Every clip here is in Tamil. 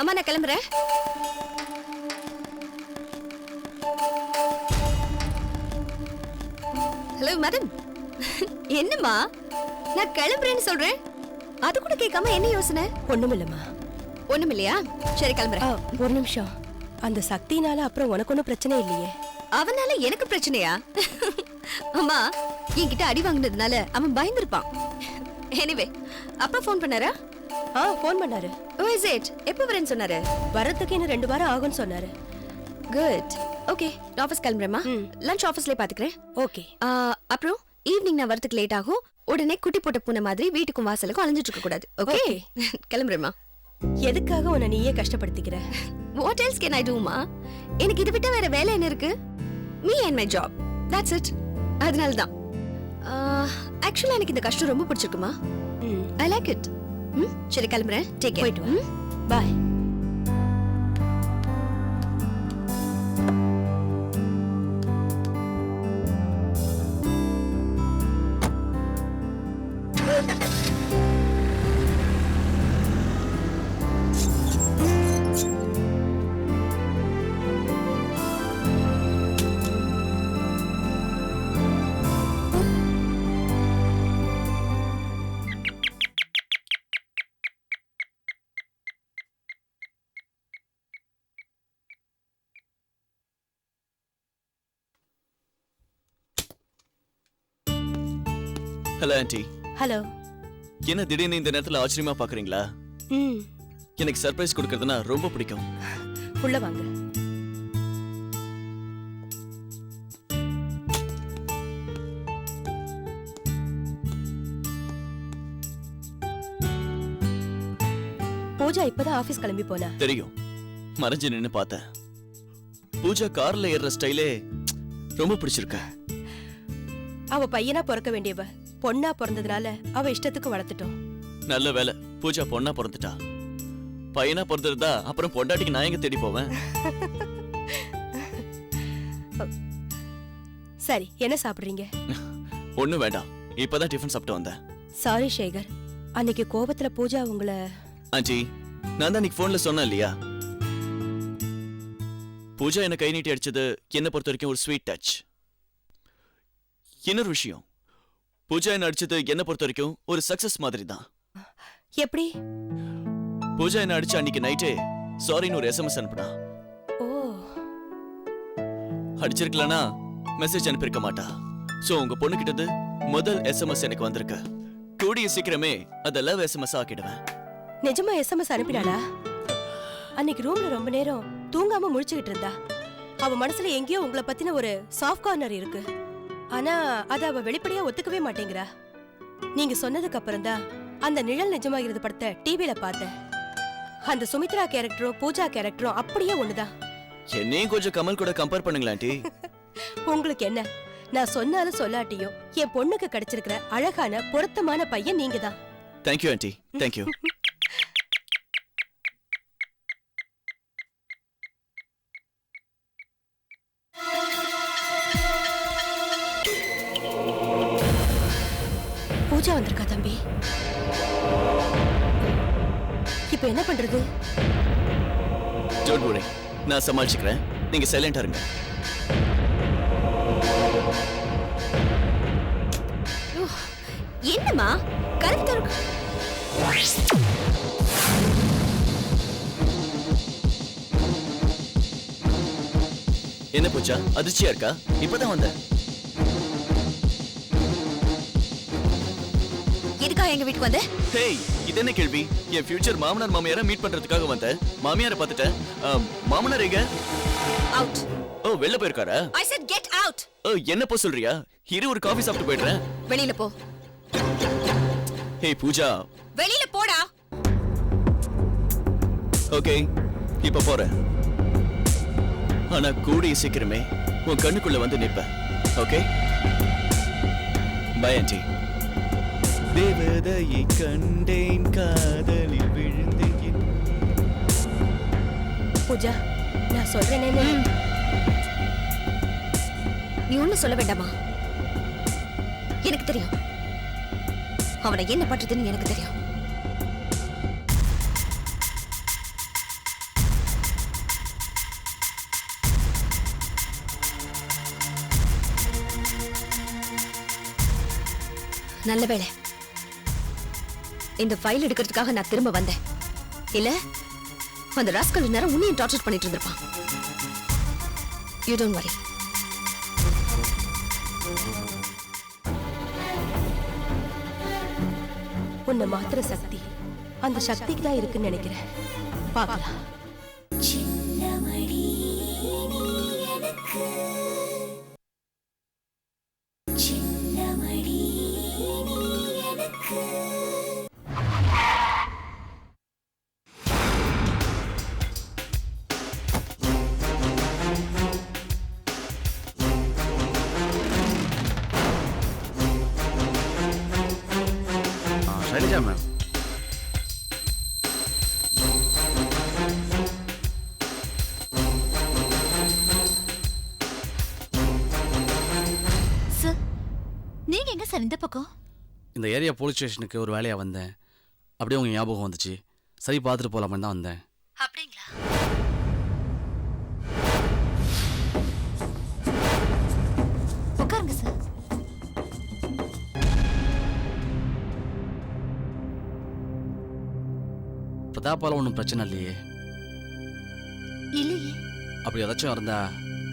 அம்மா நான் கிளம்புறேன். Hello madam. என்னம்மா நான் கிளம்புறேன்னு சொல்றேன், அது கூட கேட்காம என்ன யோசனை? ஒண்ணுமில்லம்மா. ஒண்ணுமில்லையா? சரி கிளம்புறேன். ஒரு நிமிஷம். அந்த சக்தினால அப்புறம் உனக்கு ஒன்றும் பிரச்சனை இல்லையே? அவனால எனக்கு பிரச்சனையா? அம்மா என்கிட்ட அடி வாங்கினதுனால அவன் பயந்துருப்பான். எனிவே அப்பா ஃபோன் பண்ணாரா? ஃபோன் பண்ணாரு. ஓ இஸ் இட்? எப்போ வரேன்னு சொன்னாரு? வரதுக்கு இன்னும் 2 வாரம் ஆகும்னு சொன்னாரு. குட். ஓகே நான் ஆஃபீஸ் கிளம்புறேம்மா. லஞ்ச் ஆஃபீஸ்லேயே பார்த்துக்கிறேன். ஓகே. அப்புறம் ஈவினிங் நான் வரதுக்கு லேட் ஆகும். உடனே குட்டி போட்ட பூனை மாதிரி வீட்டுக்கும் வாசலுக்கும் அலைஞ்சிட்டு இருக்க கூடாது. ஓகே கிளம்புறேம்மா. எதுக்காக உன்னை நீயே கஷ்டப்படுத்திக்கிற? வாட் எல்ஸ் கேன் ஐ டூமா? எனக்கு இது விட்டா வேற வேலை என்ன இருக்கு? Me and my job, that's it. அதனால தான் ஆக்சுவலா எனக்கு இந்த கஷ்டம் ரொம்ப பிடிச்சிருக்குமா. I like it. சரி கிளம்புறேன். Take care. போயிட்டு வா. பாய். Hello aunty. ஹலோ. என்ன திடீர்னு இந்த நேரத்துல ஆச்சரியமா பாக்குறீங்களா? எனக்கு சர்ப்ரைஸ் கொடுக்கறதுனா ரொம்ப பிடிக்கும். உள்ள வாங்க. பூஜா இப்பதான் ஆபீஸ் கிளம்பி போனா. தெரியும், மறைஞ்சு நின்னு பார்த்தேன். பூஜா கார்ல ஏறுற ஸ்டைலே ரொம்ப பிடிச்சிருக்க. அவ பையனா பிறக்க வேண்டியவ, பொண்ணா பிறந்ததுனால அவ இஷ்டத்துக்கு வளர்த்துட்டோம். நல்ல வேலை பூஜா பொண்ணா பிறந்துட்டா. பையனா பிறந்திருந்தா அப்புறம் பொண்டாட்டிக்கு நான் எங்க தேடி போவேன்? சரி என்ன சாப்பிடுறீங்க? ஒண்ணும் வேண்டாம், இப்பதான் டிஃபன் சாப்பிட்டு வந்தேன். சாரி சேகர், அன்னைக்கு கோபத்துல பூஜா உங்களை. ஆண்டி நான் தான் இன்னைக்கு போன்ல சொன்னேன் இல்லையா, பூஜா என்ன கை நீட்டி அடிச்சது என்ன பொறுத்த வரைக்கும் ஒரு ஸ்வீட் டச். இன்னொரு விஷயம், பூஜா என்ன அடிச்சது என்ன பொறுத்த வரைக்கும் ஒரு சக்சஸ் மாதிரி தான். எப்படி? பூஜா என்ன அடிச்ச அன்னைக்கு நைட்டே சாரின்னு ஒரு எஸ்எம்எஸ் அனுப்புனா. ஓ. அடிச்சிருக்கலனா மெசேஜ் அனுப்பியிருக்க மாட்டா. சோ உங்க பொண்ணு கிட்டது முதல் எஸ்எம்எஸ் எனக்கு வந்திருக்கு. கூடிய சீக்கிரமே அத லவ் எஸ்எம்எஸ் ஆக்கிடுவேன். நிஜமா எஸ்எம்எஸ் அனுப்பினாளா? அன்னைக்கு ரூம்ல ரொம்ப நேரம் தூங்காம முழிச்சுக்கிட்டு இருந்தா. அவ மனசுல எங்கேயோ உங்களை பத்தின ஒரு சாஃப்ட் கார்னர் இருக்கு. ஆனா அத அவ வெளிப்படையா ஒத்துக்கவே மாட்டேங்கிறா. நீங்க சொன்னதுக்கு அப்புறம் தான் அந்த நிழல் நிஜமாகிறது படத்தை டிவில பார்த்தேன். அந்த சுமித்ரா கேரக்டரும் பூஜா கேரக்டரும் அப்படியே ஒண்ணுதான். என்னையும் கொஞ்சம் கமல் கூட கம்பேர் பண்ணுங்களா ஆண்டி. உங்களுக்கு என்ன, நான் சொன்னாலும் சொல்லாட்டியும் என் பொண்ணுக்கு கிடைச்சிருக்கிற அழகான பொருத்தமான பையன் நீங்க தான். Thank you aunty, thank you. பூஜா வந்திருக்கா தம்பி. இப்ப என்ன பண்றது? டோன்ட் வரி, நான் சமாளிச்சுக்கிறேன். நீங்க சைலண்டா இருங்க. என்னம்மா கரெக்டா இருக்கு? என்ன பூஜா அதிர்ச்சியா இருக்கா? இப்பதான் வந்தேன். எதுக்காக எங்க வீட்டுக்கு வந்த? ஹேய், இது என்ன கேள்வி? என் ஃபியூச்சர் மாமனார் மாமியாரை மீட் பண்றதுக்காக வந்தேன். மாமியாரை பார்த்துட்டேன். மாமனார் எங்க? அவுட். ஓ வெளில போயிருக்காரா? I said get out. ஓ என்ன போ சொல்றியா? இரு ஒரு காபி சாப்பிட்டு போயிடுறேன். வெளியில போ. ஹேய் பூஜா, வெளியில போடா. ஓகே இப்ப போறேன். ஆனா கூடிய சீக்கிரமே உன் கண்ணுக்குள்ள வந்து நிப்பேன். Okay bye aunty. தேவதையை கண்டேன், காதலில் விழுந்தேன். பூஜா நான் சொல்றேனே. நீ ஒண்ணும் சொல்ல வேண்டாமா? எனக்கு தெரியும் அவனை என்ன பண்றதுன்னு எனக்கு தெரியும். நல்ல வேளை இந்த ஃபைல் எடுக்கிறதுக்காக நான் திரும்ப வந்தேன். இல்ல அந்த ராஸ்கல் நேரம் உன்னையும் டார்ச்சர் பண்ணிட்டு இருந்திருப்பான். You don't worry. உன்னை மாத்திர சக்தி அந்த சக்திக்கு தான் இருக்குன்னு நினைக்கிறேன். பார்க்கலாம். शैलजा मैम சார் நீங்க எங்க சார் இந்த பக்கம்? இந்த ஏரியா போலீஸ் ஸ்டேஷனுக்கு ஒரு வேலையாக வந்தேன். அப்படியே உங்கள் ஞாபகம் வந்துச்சு. சரி பார்த்துட்டு போகலாமன்னு தான் வந்தேன். அப்படிங்களா? உட்காருங்க சார். பிரதாப்பால ஒன்றும் பிரச்சனை இல்லையே? இல்லையே. அப்படி ஏதாச்சும் இருந்தா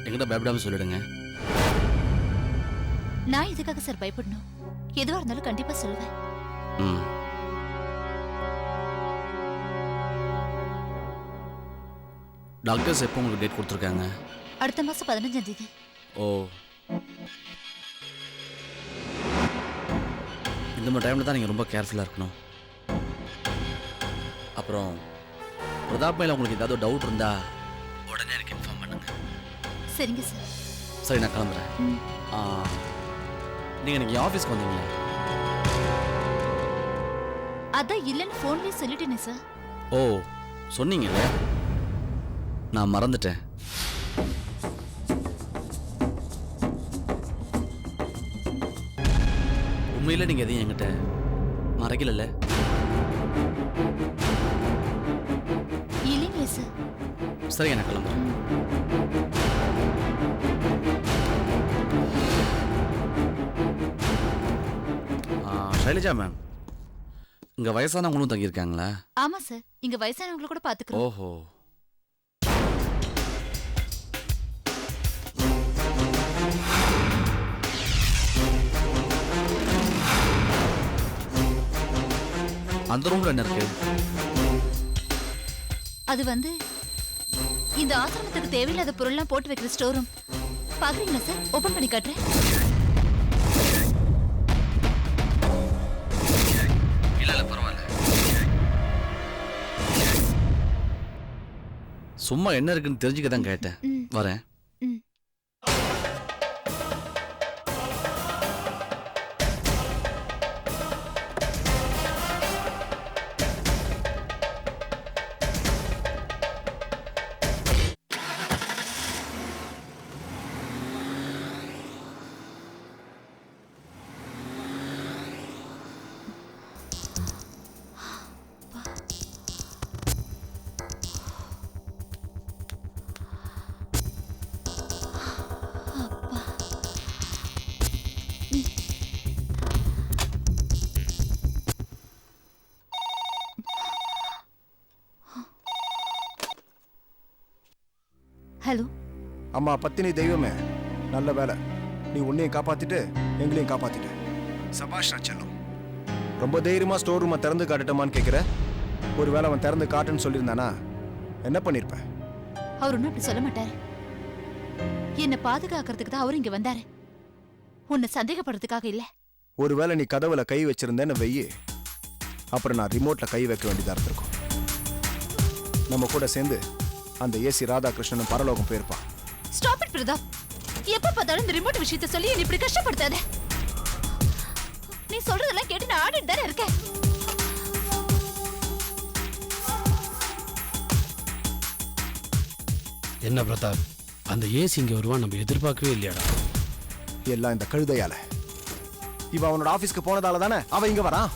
எங்கிட்ட பயப்படாமல் சொல்லிடுங்க. நான் இதுக்காக சார் பயப்படணும்? எதுவா இருந்தாலும் கண்டிப்பா சொல்லுவேன். ம். டாக்டர்ஸ் எப்போ உங்களுக்கு டேட் கொடுத்துருக்காங்க? அடுத்த மாசம் 15ஆம் தேதி. ஓ, இந்த மாதிரி டைமில் தான் நீங்கள் ரொம்ப கேர்ஃபுல்லாக இருக்கணும். அப்புறம் பிரதாப் மேல உங்களுக்கு ஏதாவது டவுட் இருந்தா உடனே எனக்கு இன்ஃபார்ம் பண்ணுங்க. சரிங்க சார். சரி, நான் கிளம்புறேன். நீங்கள் எனக்கு ஆஃபீஸ்க்கு வந்தீங்களா? அதான் இல்லைன்னு ஃபோன்லேயே சொல்லிட்டேனே சார். ஓ, சொன்னீங்கல்ல, நான் மறந்துட்டேன். உண்மையில் நீங்கள் எதையும் என்கிட்ட மறைக்கல? இல்லைங்களே சார். சரி, நான் கிளம்புறேன். ஷைலஜா மேம், இங்கே வயசானவங்களும் தங்கியிருக்காங்களா? ஆமா சார், இங்க வயசானவங்களை கூட பாத்துக்கிறோம். ஓஹோ. அந்த ரூம்ல என்ன இருக்கு? அது வந்து இந்த ஆசிரமத்துக்கு தேவையில்லாத பொருள்லாம் போட்டு வைக்கிற ஸ்டோர் ரூம். பாக்குறீங்களா சார்? ஓபன் பண்ணி காட்டுறேன். இல்ல பரவாயில்ல. சும்மா என்ன இருக்குன்னு தெரிஞ்சுக்க தான் கேட்டேன். வரேன். ஹலோ அம்மா, பத்தினி தெய்வமே, நல்ல வேலை. நீ உன்னையும் காப்பாத்திட்டு எங்களையும் காப்பாத்திட்ட. சபாஷ் செல்லம். ரொம்ப தைரியமா ஸ்டோர் ரூமை திறந்து காட்டட்டுமான்னு கேட்குற. ஒரு வேளை அவன் திறந்து காட்டுன்னு சொல்லியிருந்தானா என்ன பண்ணிருப்பேன்? அவர் ஒன்றும் அப்படி சொல்ல மாட்டாரு. என்னை பாதுகாக்கிறதுக்கு தான் அவர் இங்க வந்தாரு. உன்னை சந்தேகப்படுறதுக்காக இல்ல. ஒருவேளை நீ கதவுல கை வச்சிருந்தேன்னு வெய்யி, அப்புறம் நான் ரிமோட்ல கை வைக்க வேண்டியதா இருந்திருக்கும். நம்ம கூட சேர்ந்து அந்த ஏசி ராதாகிருஷ்ணனும் பரலோகம் போயிருப்பான். Stop it Pratap. எப்ப பார்த்தாலும் இந்த ரிமோட் விஷயத்தை சொல்லி என்னை இப்படி கஷ்டப்படுத்தாத. நீ சொல்றதெல்லாம் கேட்டு நான் ஆடிட்டு தானே இருக்கேன். என்ன பிரதாப், அந்த ஏசி இங்க வருவான் நம்ம எதிர்பார்க்கவே இல்லையாடா. எல்லாம் இந்த கழுதையால. இவன் அவனோட ஆபீஸ்க்கு போனதால தானே அவன் இங்க வரான்.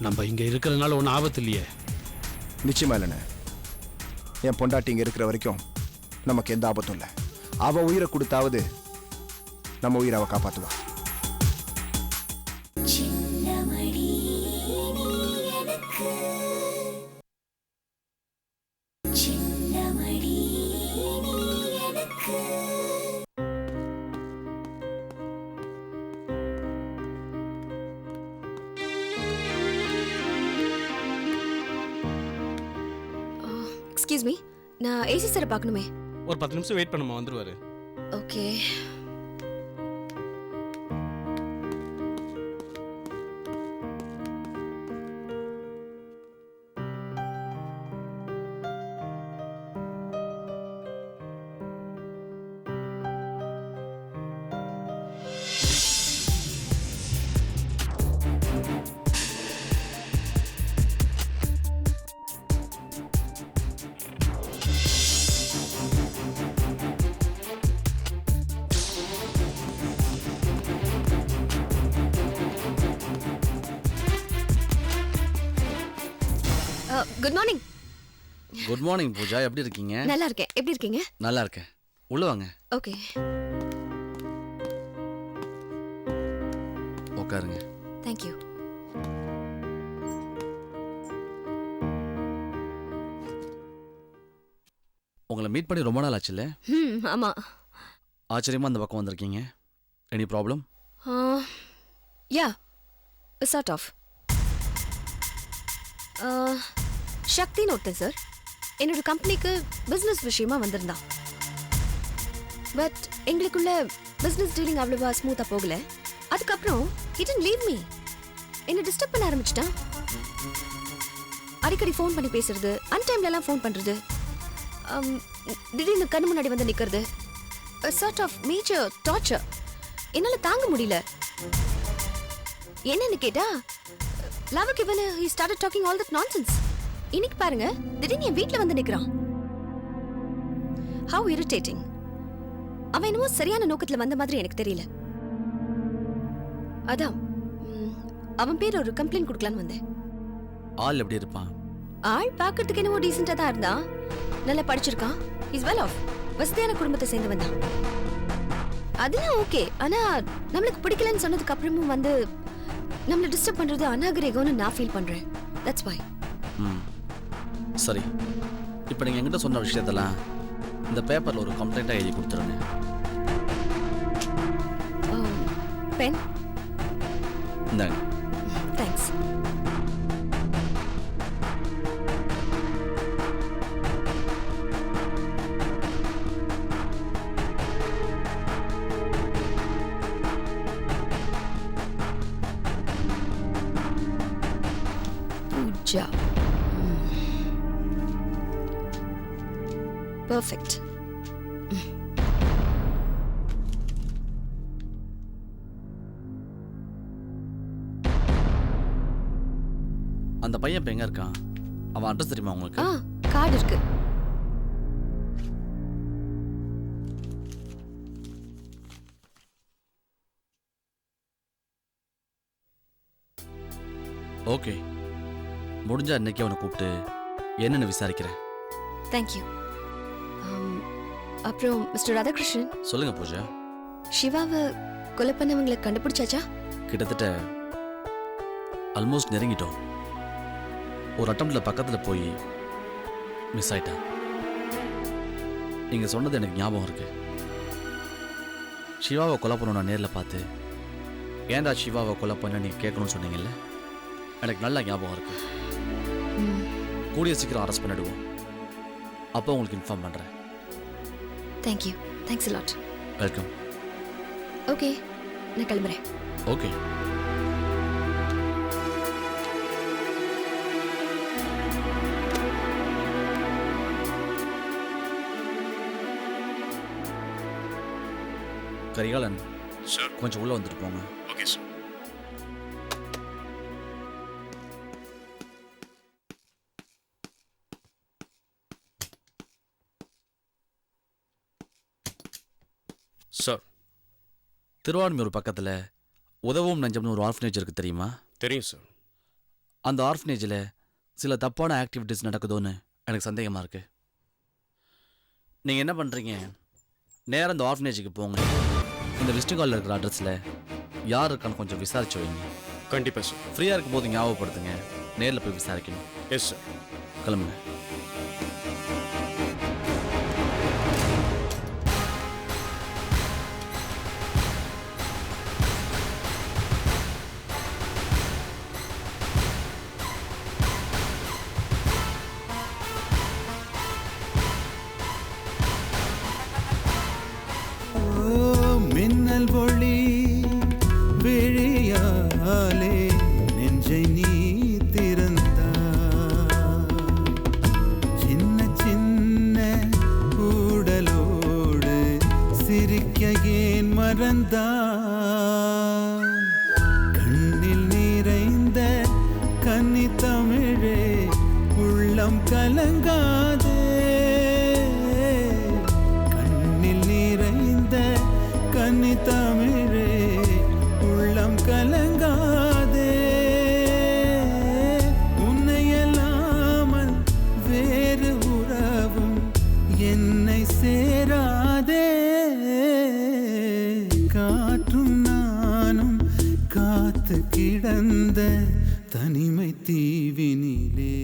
நம்ம இங்க இருக்கிறதுனால ஒன்றும் ஆபத்து இல்லையே. நிச்சயமா இல்லைன்னு. என் பொண்டாட்டி இங்க இருக்கிற வரைக்கும் நமக்கு எந்த ஆபத்தும் இல்லை. அவ உயிரை கொடுத்தாவது நம்ம உயிரை அவ காப்பாத்துவா. எக்ஸ்கியூஸ் மீ, நான் ஏசி சாரை பார்க்கணுமே. ஒரு 10 நிமிஷம் வெயிட் பண்ணுமா, வந்துருவாரு. Okay. Good morning. Good morning Pooja, எப்படி இருக்கீங்க? நல்லா இருக்கேன். எப்படி இருக்கீங்க? நல்லா இருக்கேன். உள்ள வாங்க, ஓகே. உட்காருங்க. Thank you. உங்களை மீட் பண்ணி ரொம்ப நாள் ஆச்சுல்ல? ஆமா. ஆச்சரியமா அந்த பக்கம் வந்திருக்கீங்க. Any problem? Yeah, sort of. சக்தின்னு ஒருத்தன் சார் என்னோட கம்பெனிக்கு பிஸ்னஸ் விஷயமா வந்திருந்தான். பட் எங்களுக்குள்ள பிஸ்னஸ் டீலிங் அவ்வளவா ஸ்மூத்தாக போகல. அதுக்கப்புறம் he didn't leave me. என்னை டிஸ்டர்ப் பண்ண ஆரம்பிச்சிட்டான். அடிக்கடி ஃபோன் பண்ணி பேசுறது, அன்டைம்லலாம் ஃபோன் பண்ணுறது, திடீர்னு கண்ணு முன்னாடி வந்து நிற்கிறது, சார்ட் ஆஃப் மேஜர் டார்ச்சர். என்னால் தாங்க முடியல. என்னன்னு கேட்டா, லவ்க்கு இவனு he started talking all that nonsense. இன்னைக்கு பாருங்க, திடீர்னு என் வீட்ல வந்து நிக்கிறான். How irritating. அவன் என்னமோ சரியான நோக்கத்துல வந்த மாதிரி எனக்கு தெரியல. அதான் அவன் பேர் ஒரு கம்ப்ளைண்ட் கொடுக்கலான்னு வந்தேன். ஆள் எப்படி இருப்பான்? ஆள் பார்க்கறதுக்கு என்னவோ டீசெண்டா தான் இருந்தான். நல்லா படிச்சிருக்கான். Is well of. வசதியான குடும்பத்தை சேர்ந்தவன் தான். அதெல்லாம் ஓகே. ஆனா நம்மளுக்கு பிடிக்கலன்னு சொன்னதுக்கு அப்புறமும் வந்து நம்மளை டிஸ்டர்ப் பண்றது அநாகரிகம்னு நான் ஃபீல் பண்றேன். That's why. சரி, இப்போ நீங்கள் என்கிட்ட சொன்ன விஷயத்தெல்லாம் இந்த பேப்பரில் ஒரு கம்ப்ளைண்ட்டாக எழுதி கொடுத்துருங்க. பென்? இந்தாங்க. தேங்க்ஸ். பூஜா. பர்ஃபெக்ட். அந்த பையன் இப்போ எங்கே இருக்கான்? அவன் அட்ரஸ் தெரியுமா உங்களுக்கு? கார்டு இருக்கு. ஓகே, முடிஞ்சா இன்னைக்கு அவனை கூப்பிட்டு என்னன்னு விசாரிக்கிறேன். தேங்க்யூ. அப்புறம் மிஸ்டர் ராதாகிருஷ்ணன், சொல்லுங்க பூஜா. சிவாவை கொலை பண்ணவங்களை கண்டுபிடிச்சாச்சா? கிட்டத்தட்ட ஆல்மோஸ்ட் நெருங்கிட்டோம். ஒரு அட்டம்ப்ட்ல பக்கத்தில் போய் மிஸ் ஆயிட்டான். நீங்கள் சொன்னது எனக்கு ஞாபகம் இருக்கு. சிவாவை கொலை பண்ண நான் நேரில் பார்த்து ஏன்டா சிவாவை கொலை பண்ண நீங்கள் கேட்கணும்னு சொன்னீங்கல்ல, எனக்கு நல்லா ஞாபகம் இருக்கு. கூடிய சீக்கிரம் அரெஸ்ட் பண்ணிடுவோம். அப்போ உங்களுக்கு இன்ஃபார்ம் பண்ணுறேன். Thank you. Thanks a lot. Welcome. Okay, நான் கிளம்புறேன். ஓகே. கரிகாலன் சார். கொஞ்சம் உள்ளே வந்துட்டு போங்க. Okay sir. சார். திருவான்மியூர் பக்கத்தில் உதவும் நஞ்சம்னு ஒரு ஆர்ஃபனேஜ் இருக்குது தெரியுமா? தெரியும் சார். அந்த ஆர்ஃபனேஜில் சில தப்பான ஆக்டிவிட்டீஸ் நடக்குதோன்னு எனக்கு சந்தேகமாக இருக்குது. நீங்கள் என்ன பண்ணுறீங்க, நேராக அந்த ஆர்ஃபனேஜுக்கு போங்க. இந்த விசிட்டிங் காலில் இருக்கிற அட்ரஸில் யார் இருக்கான்னு கொஞ்சம் விசாரிச்சு வைங்க. கண்டிப்பாக சார். ஃப்ரீயாக இருக்கும் போது ஞாபகப்படுத்துங்க. நேரில் போய் விசாரிக்கணும். Yes sir. கிளம்புங்க. கலங்காதே கண்ணில் நிறைந்த கன்னி தமிழே உள்ளம் கலங்காதே உன்னையல்லாமல் வேறு உறவும் என்னை சேராதே காற்றும் நானும் காத்து கிடந்த தனிமை தீவினிலே